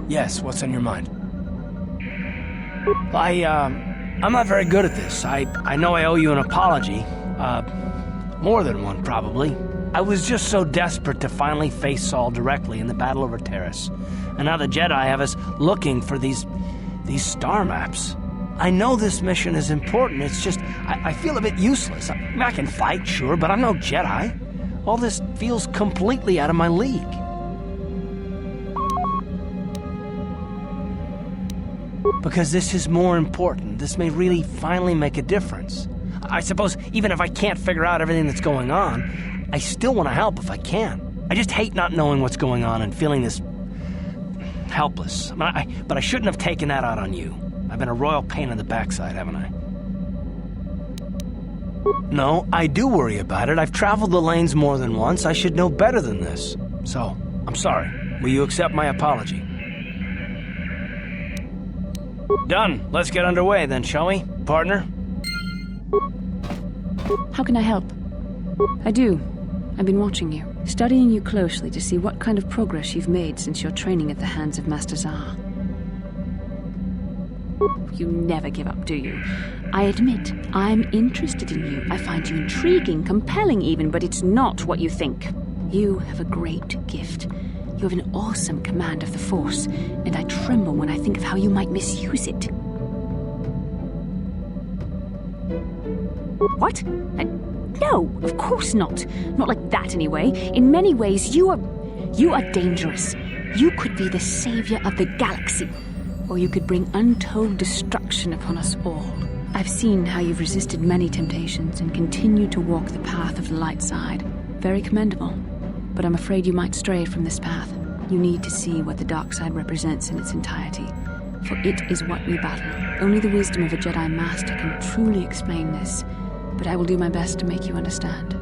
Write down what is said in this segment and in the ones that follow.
Yes, what's on your mind? I'm not very good at this. I know I owe you an apology. More than one, probably. I was just so desperate to finally face Saul directly in the Battle over Terrace. And now the Jedi have us looking for these star maps. I know this mission is important, it's just, I feel a bit useless. I mean, I can fight, sure, but I'm no Jedi. All this feels completely out of my league. Because this is more important. This may really finally make a difference. I suppose even if I can't figure out everything that's going on, I still want to help if I can. I just hate not knowing what's going on and feeling this helpless. But I shouldn't have taken that out on you. I've been a royal pain in the backside, haven't I? No, I do worry about it. I've traveled the lanes more than once. I should know better than this. So, I'm sorry. Will you accept my apology? Done. Let's get underway then, shall we, partner? How can I help? I do. I've been watching you, studying you closely to see what kind of progress you've made since your training at the hands of Master Zahar. You never give up, do you? I admit, I'm interested in you. I find you intriguing, compelling even, but it's not what you think. You have a great gift. You have an awesome command of the Force, and I tremble when I think of how you might misuse it. What? No, of course not. Not like that, anyway. In many ways, you are dangerous. You could be the savior of the galaxy, or you could bring untold destruction upon us all. I've seen how you've resisted many temptations and continue to walk the path of the light side. Very commendable. But I'm afraid you might stray from this path. You need to see what the dark side represents in its entirety, for it is what we battle. Only the wisdom of a Jedi Master can truly explain this, but I will do my best to make you understand.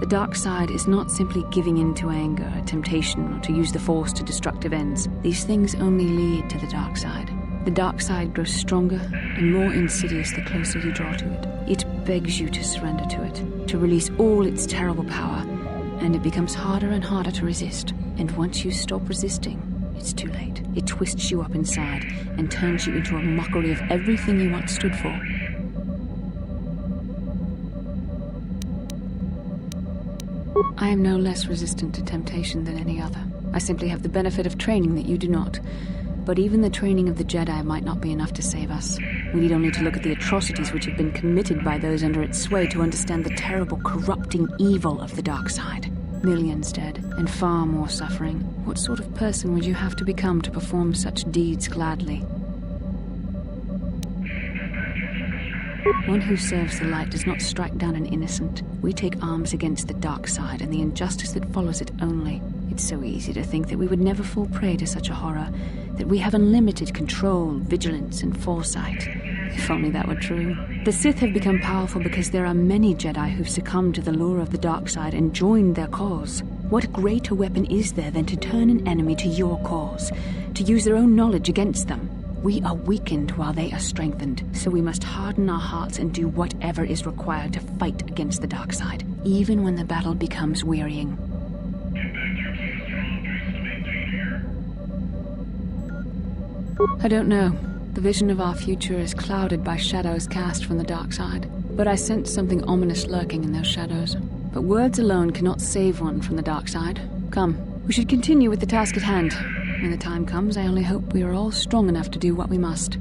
The dark side is not simply giving in to anger, temptation, or to use the Force to destructive ends. These things only lead to the dark side. The dark side grows stronger and more insidious the closer you draw to it. It begs you to surrender to it, to release all its terrible power, and it becomes harder and harder to resist. And once you stop resisting, it's too late. It twists you up inside and turns you into a mockery of everything you once stood for. I am no less resistant to temptation than any other. I simply have the benefit of training that you do not. But even the training of the Jedi might not be enough to save us. We need only to look at the atrocities which have been committed by those under its sway to understand the terrible, corrupting evil of the dark side. Millions dead, and far more suffering. What sort of person would you have to become to perform such deeds gladly? One who serves the light does not strike down an innocent. We take arms against the dark side and the injustice that follows it only. It's so easy to think that we would never fall prey to such a horror, that we have unlimited control, vigilance, and foresight. If only that were true. The Sith have become powerful because there are many Jedi who've succumbed to the lure of the dark side and joined their cause. What greater weapon is there than to turn an enemy to your cause, to use their own knowledge against them? We are weakened while they are strengthened, so we must harden our hearts and do whatever is required to fight against the dark side, even when the battle becomes wearying. I don't know. The vision of our future is clouded by shadows cast from the dark side. But I sense something ominous lurking in those shadows. But words alone cannot save one from the dark side. Come, we should continue with the task at hand. When the time comes, I only hope we are all strong enough to do what we must.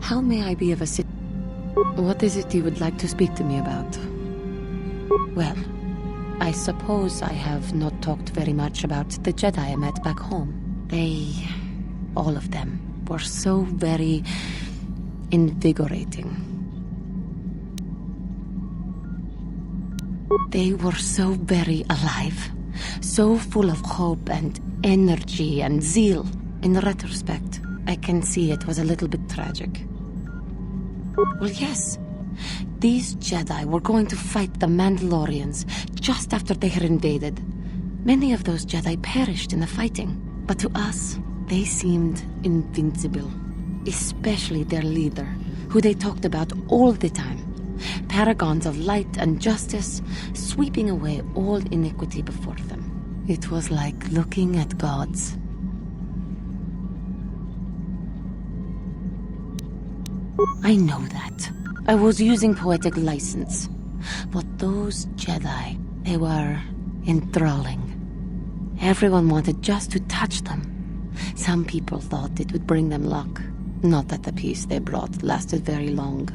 How may I be of assistance? What is it you would like to speak to me about? Well, I suppose I have not talked very much about the Jedi I met back home. They, all of them, were so very invigorating. They were so very alive, so full of hope and energy and zeal. In retrospect, I can see it was a little bit tragic. Well, yes. These Jedi were going to fight the Mandalorians just after they had invaded. Many of those Jedi perished in the fighting, but to us, they seemed invincible. Especially their leader, who they talked about all the time. Paragons of light and justice, sweeping away all iniquity before them. It was like looking at gods. I know that. I was using poetic license. But those Jedi, they were enthralling. Everyone wanted just to touch them. Some people thought it would bring them luck. Not that the peace they brought lasted very long.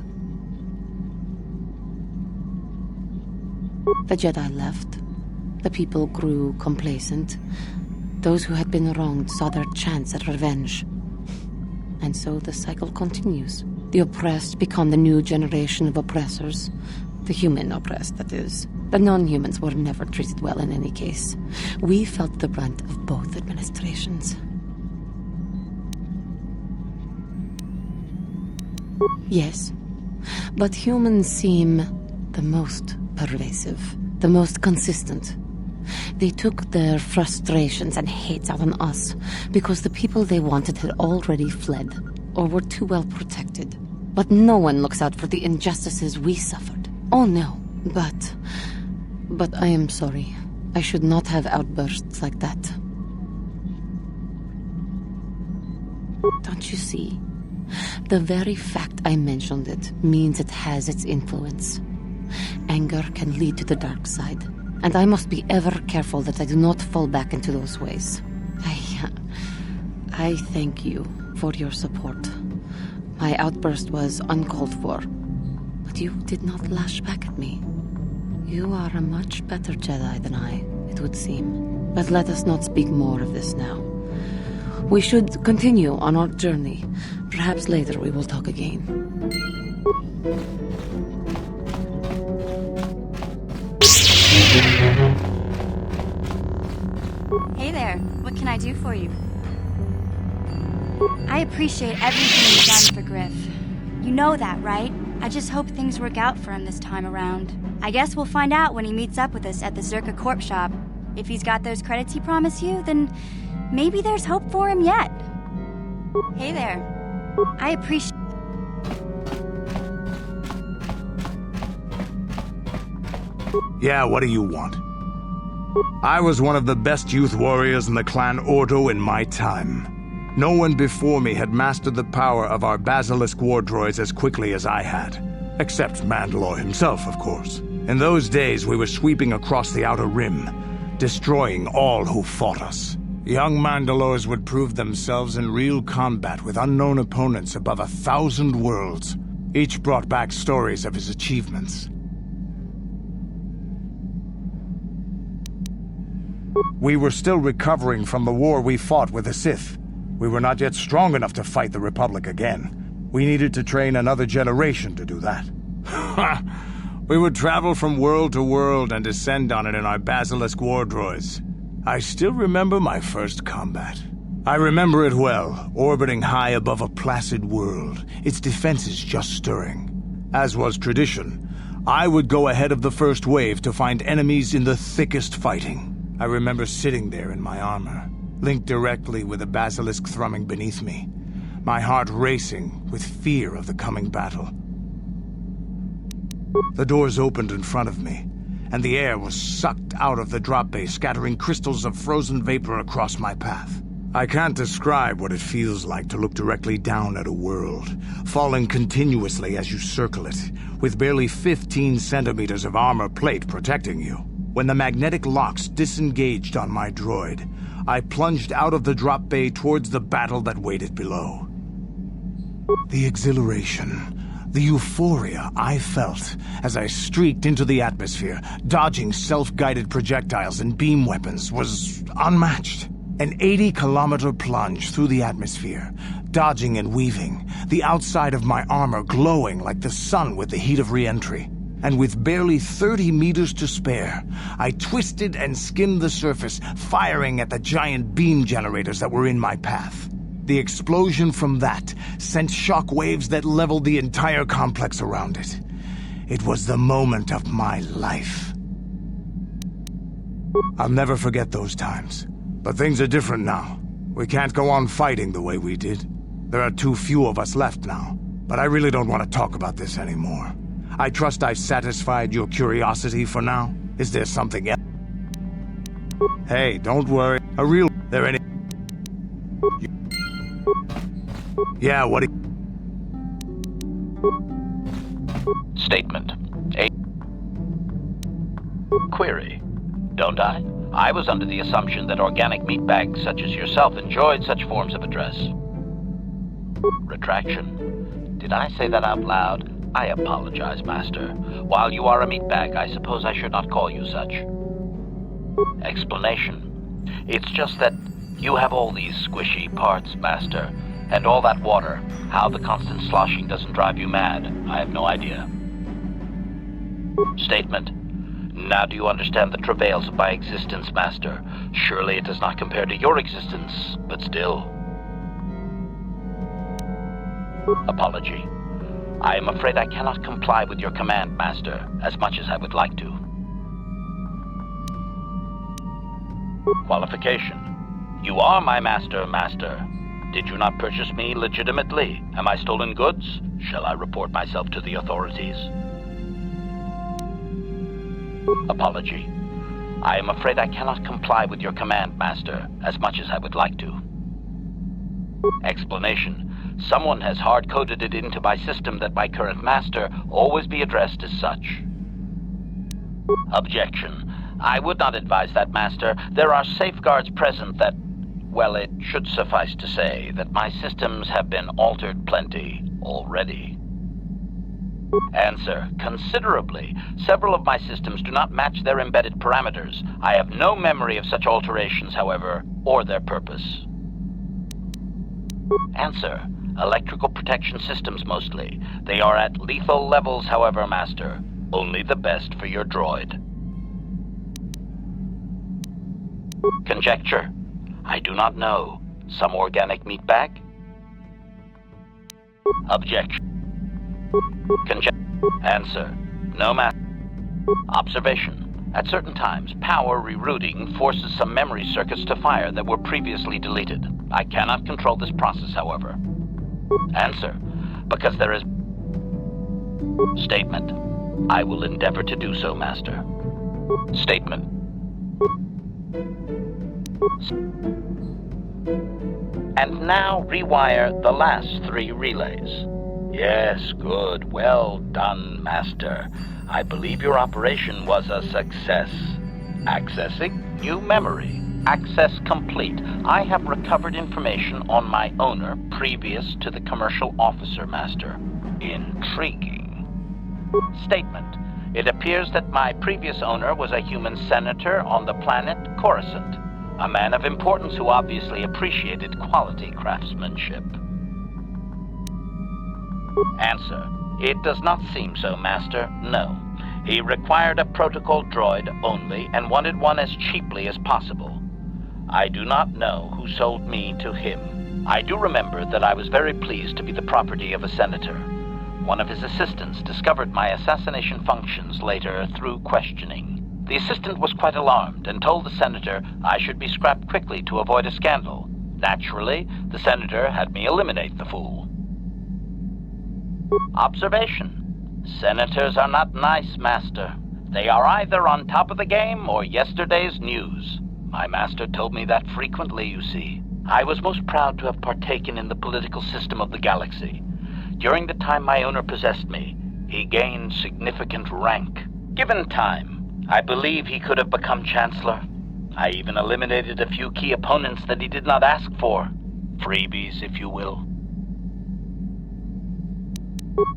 The Jedi left. The people grew complacent. Those who had been wronged saw their chance at revenge. And so the cycle continues. The oppressed become the new generation of oppressors. The human oppressed, that is. The non-humans were never treated well in any case. We felt the brunt of both administrations. Yes, but humans seem the most pervasive, the most consistent. They took their frustrations and hates out on us because the people they wanted had already fled or were too well protected. But no one looks out for the injustices we suffered. Oh no, but I am sorry. I should not have outbursts like that. Don't you see? The very fact I mentioned it means it has its influence. Anger can lead to the dark side, and I must be ever careful that I do not fall back into those ways. I thank you for your support. My outburst was uncalled for, but you did not lash back at me. You are a much better Jedi than I, it would seem. But let us not speak more of this now. We should continue on our journey. Perhaps later we will talk again. Hey there, what can I do for you? I appreciate everything you've done for Griff. You know that, right? I just hope things work out for him this time around. I guess we'll find out when he meets up with us at the Zerka Corp shop. If he's got those credits he promised you, then maybe there's hope for him yet. Hey there. I appreciate... Yeah, what do you want? I was one of the best youth warriors in the clan Ordo in my time. No one before me had mastered the power of our Basilisk war droids as quickly as I had. Except Mandalore himself, of course. In those days, we were sweeping across the Outer Rim, destroying all who fought us. Young Mandalores would prove themselves in real combat with unknown opponents above 1,000 worlds. Each brought back stories of his achievements. We were still recovering from the war we fought with the Sith. We were not yet strong enough to fight the Republic again. We needed to train another generation to do that. We would travel from world to world and descend on it in our Basilisk war droids. I still remember my first combat. I remember it well, orbiting high above a placid world, its defenses just stirring. As was tradition, I would go ahead of the first wave to find enemies in the thickest fighting. I remember sitting there in my armor, linked directly with the basilisk thrumming beneath me, my heart racing with fear of the coming battle. The doors opened in front of me, and the air was sucked out of the drop bay, scattering crystals of frozen vapor across my path. I can't describe what it feels like to look directly down at a world, falling continuously as you circle it, with barely 15 centimeters of armor plate protecting you. When the magnetic locks disengaged on my droid, I plunged out of the drop bay towards the battle that waited below. The exhilaration, the euphoria I felt as I streaked into the atmosphere, dodging self-guided projectiles and beam weapons, was unmatched. An 80-kilometer plunge through the atmosphere, dodging and weaving, the outside of my armor glowing like the sun with the heat of re-entry. And with barely 30 meters to spare, I twisted and skimmed the surface, firing at the giant beam generators that were in my path. The explosion from that sent shock waves that leveled the entire complex around it. It was the moment of my life. I'll never forget those times. But things are different now. We can't go on fighting the way we did. There are too few of us left now. But I really don't want to talk about this anymore. I trust I've satisfied your curiosity for now. Is there something else? Hey, don't worry. There any... Yeah, what do Statement. Query. Don't I? I was under the assumption that organic meatbags such as yourself enjoyed such forms of address. Retraction. Did I say that out loud? I apologize, Master. While you are a meatbag, I suppose I should not call you such. Explanation. It's just that you have all these squishy parts, Master, and all that water. How the constant sloshing doesn't drive you mad, I have no idea. Statement. Now do you understand the travails of my existence, Master? Surely it does not compare to your existence, but still. Apology. I am afraid I cannot comply with your command, Master, as much as I would like to. Qualification. You are my master, Master. Did you not purchase me legitimately? Am I stolen goods? Shall I report myself to the authorities? Apology. I am afraid I cannot comply with your command, Master, as much as I would like to. Explanation. Someone has hard-coded it into my system that my current master always be addressed as such. Objection. I would not advise that, Master. There are safeguards present that, well, it should suffice to say that my systems have been altered plenty already. Answer. Considerably. Several of my systems do not match their embedded parameters. I have no memory of such alterations, however, or their purpose. Answer. Electrical protection systems mostly. They are at lethal levels, however, Master. Only the best for your droid. Conjecture. I do not know. Some organic meatbag? Objection. Answer. No matter. Observation. At certain times, power rerouting forces some memory circuits to fire that were previously deleted. I cannot control this process, however. Answer. Because there is... Statement. I will endeavor to do so, Master. Statement. And now rewire the last 3 relays. Yes, good. Well done, Master. I believe your operation was a success. Accessing new memory. Access complete. I have recovered information on my owner previous to the commercial officer, Master. Intriguing. Statement. It appears that my previous owner was a human senator on the planet Coruscant. A man of importance who obviously appreciated quality craftsmanship. Answer. It does not seem so, Master. No. He required a protocol droid only and wanted one as cheaply as possible. I do not know who sold me to him. I do remember that I was very pleased to be the property of a senator. One of his assistants discovered my assassination functions later through questioning. The assistant was quite alarmed and told the senator I should be scrapped quickly to avoid a scandal. Naturally, the senator had me eliminate the fool. Observation. Senators are not nice, Master. They are either on top of the game or yesterday's news. My master told me that frequently, you see. I was most proud to have partaken in the political system of the galaxy. During the time my owner possessed me, he gained significant rank. Given time, I believe he could have become Chancellor. I even eliminated a few key opponents that he did not ask for. Freebies, if you will.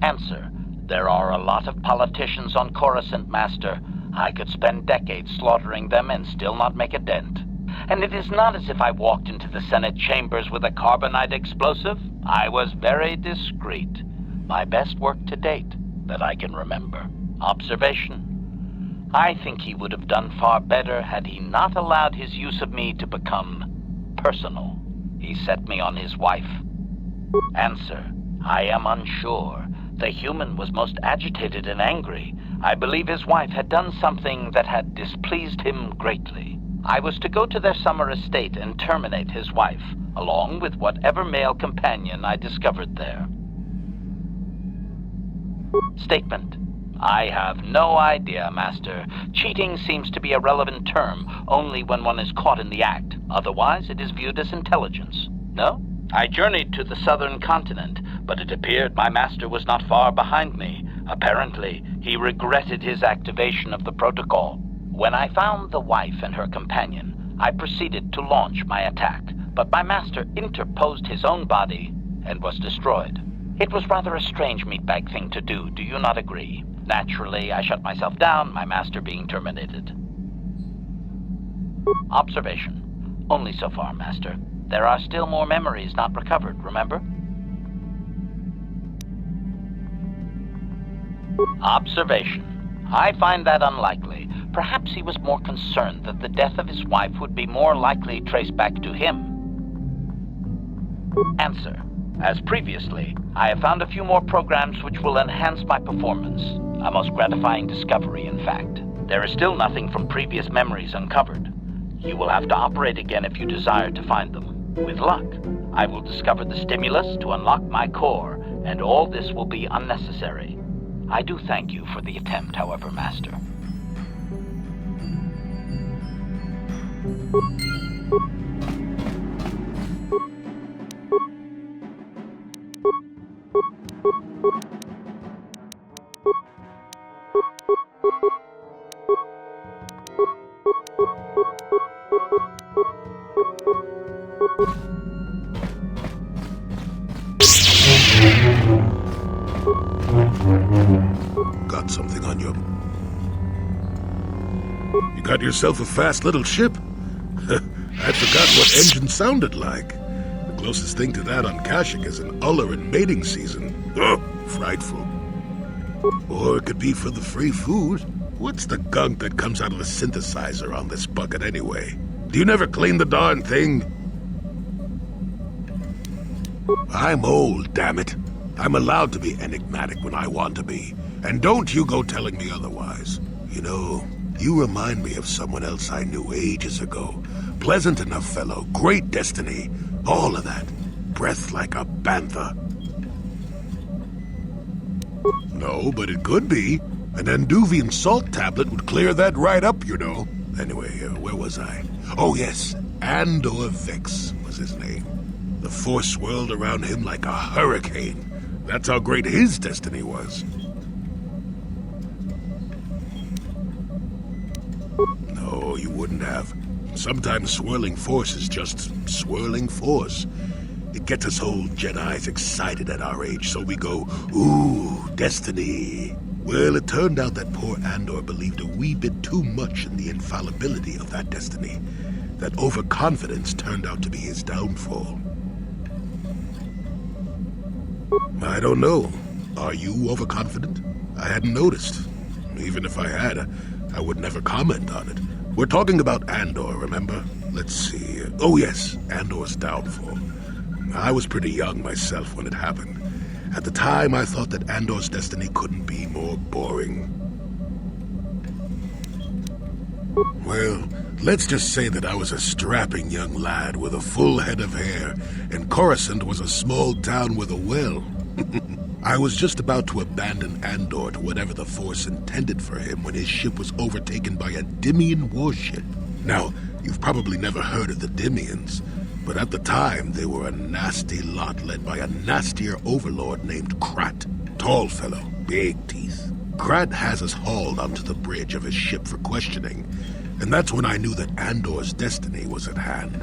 Answer. There are a lot of politicians on Coruscant, Master. I could spend decades slaughtering them and still not make a dent. And it is not as if I walked into the Senate chambers with a carbonite explosive. I was very discreet. My best work to date, that I can remember. Observation. I think he would have done far better had he not allowed his use of me to become personal. He set me on his wife. Answer. I am unsure. The human was most agitated and angry. I believe his wife had done something that had displeased him greatly. I was to go to their summer estate and terminate his wife, along with whatever male companion I discovered there. Statement. I have no idea, Master. Cheating seems to be a relevant term only when one is caught in the act. Otherwise, it is viewed as intelligence. No? I journeyed to the southern continent, but it appeared my master was not far behind me. Apparently, he regretted his activation of the protocol. When I found the wife and her companion, I proceeded to launch my attack, but my master interposed his own body and was destroyed. It was rather a strange meatbag thing to do, do you not agree? Naturally, I shut myself down, my master being terminated. Observation. Only so far, Master. There are still more memories not recovered, remember? Observation. I find that unlikely. Perhaps he was more concerned that the death of his wife would be more likely traced back to him. Answer. As previously, I have found a few more programs which will enhance my performance. A most gratifying discovery, in fact. There is still nothing from previous memories uncovered. You will have to operate again if you desire to find them. With luck, I will discover the stimulus to unlock my core, and all this will be unnecessary. I do thank you for the attempt, however, Master. Got something on you? You got yourself a fast little ship? I forgot what engine sounded like. The closest thing to that on Kashyyyk is an Uller in mating season. Oh, frightful. Or it could be for the free food. What's the gunk that comes out of the synthesizer on this bucket anyway? Do you never clean the darn thing? I'm old, damn it. I'm allowed to be enigmatic when I want to be. And don't you go telling me otherwise. You know, you remind me of someone else I knew ages ago. Pleasant enough fellow, great destiny, all of that. Breath like a bantha. No, but it could be. An Anduvian salt tablet would clear that right up, you know. Anyway, where was I? Oh yes, Andor Vex was his name. The Force swirled around him like a hurricane. That's how great his destiny was. No, you wouldn't have. Sometimes swirling force is just swirling force. It gets us old Jedis excited at our age, so we go, ooh, destiny. Well, it turned out that poor Andor believed a wee bit too much in the infallibility of that destiny. That overconfidence turned out to be his downfall. I don't know. Are you overconfident? I hadn't noticed. Even if I had, I would never comment on it. We're talking about Andor, remember? Let's see. Oh yes, Andor's downfall. I was pretty young myself when it happened. At the time, I thought that Andor's destiny couldn't be more boring. Well, let's just say that I was a strapping young lad with a full head of hair, and Coruscant was a small town with a well. I was just about to abandon Andor to whatever the Force intended for him when his ship was overtaken by a Dimian warship. Now, you've probably never heard of the Dimians, but at the time they were a nasty lot led by a nastier overlord named Krat. Tall fellow, big teeth. Krat has us hauled onto the bridge of his ship for questioning, and that's when I knew that Andor's destiny was at hand.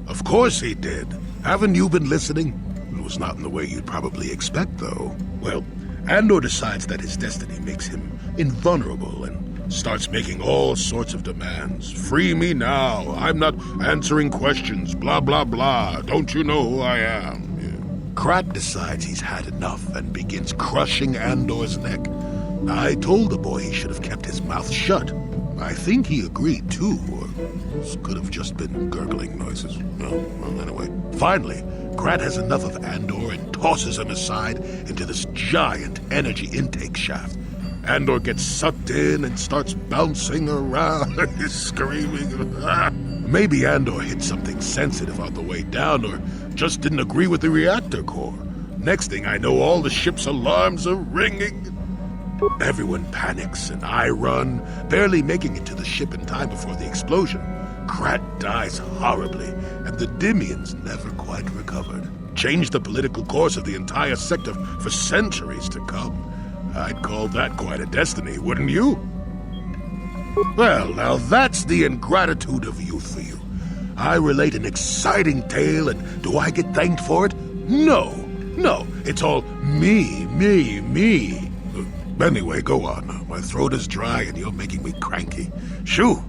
Of course he did. Haven't you been listening? It was not in the way you'd probably expect, though. Well, Andor decides that his destiny makes him invulnerable and starts making all sorts of demands. Free me now. I'm not answering questions. Blah, blah, blah. Don't you know who I am? Yeah. Krat decides he's had enough and begins crushing Andor's neck. I told the boy he should have kept his mouth shut. I think he agreed, too, or this could have just been gurgling noises. Well, anyway. Finally, Krat has enough of Andor and tosses him aside into this giant energy intake shaft. Andor gets sucked in and starts bouncing around, screaming. Maybe Andor hit something sensitive on the way down, or just didn't agree with the reactor core. Next thing I know, all the ship's alarms are ringing. Everyone panics, and I run, barely making it to the ship in time before the explosion. Krat dies horribly, and the Dymians never quite recovered. Changed the political course of the entire sector for centuries to come. I'd call that quite a destiny, wouldn't you? Well, now that's the ingratitude of youth for you. I relate an exciting tale, and do I get thanked for it? No, it's all me. Anyway, go on. My throat is dry, and you're making me cranky. Shoo!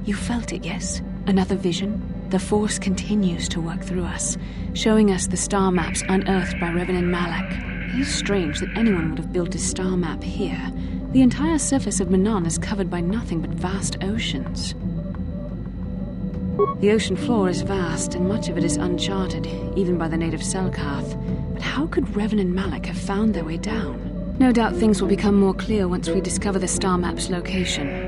You felt it, yes? Another vision? The Force continues to work through us, showing us the star maps unearthed by Reverend Malak. It is strange that anyone would have built a star map here. The entire surface of Manon is covered by nothing but vast oceans. The ocean floor is vast, and much of it is uncharted, even by the native Selkath. But how could Revan and Malak have found their way down? No doubt things will become more clear once we discover the star map's location.